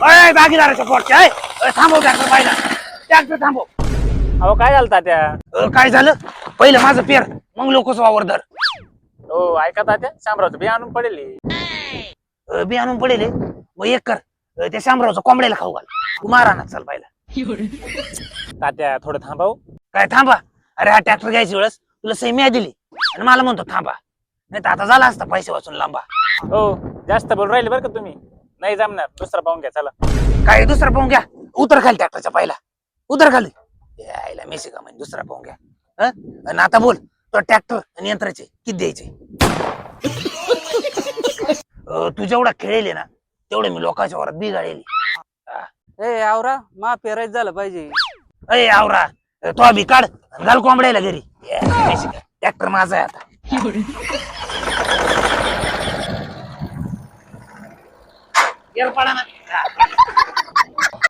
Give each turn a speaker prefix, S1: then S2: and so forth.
S1: अय बागीदाराच्या पोटच्या थांबव ट्रॅक्टर पाहिला ट्रॅक्टर थांबव.
S2: अहो काय झालं तात्या?
S1: काय झालं पहिलं माझं पेर मग लोकच वावर धर.
S2: हो ऐका तात्या, शामरावचं बी आणून पडेल.
S1: बी आणून पडेल हे. मग एक कर त्या शामरावचं कोंबड्याला खाऊ घाल. तू मारा ना चल पाहिला.
S2: तात्या थोडं थांबाव.
S1: काय थांबा? अरे हा ट्रॅक्टर घ्यायची वेळेस तुला सही मी दिली आणि मला म्हणतो थांबा, नाही तर आता झाला असता पैसे वाचून लांबा.
S2: हो जास्त बोल राहिले बरं का तुम्ही. नाही जमणार, दुसरा पाहून घ्या चला.
S1: काय दुसरा पाहून घ्या. उतर खाली ट्रॅक्टरच्या पाहिला उतर खाली. यायला मेसी का म्हणजे दुसरा पाहून घ्या. आणि आता बोल तो ट्रॅक्टर आणि यंत्राचे किती द्यायचे? तू जेवढा खेळले ना तेवढे मी लोकांच्या वरात बिघाडेली.
S3: ए आवरा मा पेरायच झालं पाहिजे.
S1: अय आवरा तो बी काढ आणि घाल कोंबड्याला घरी. ट्रॅक्टर माझा आहे आता. पडा ना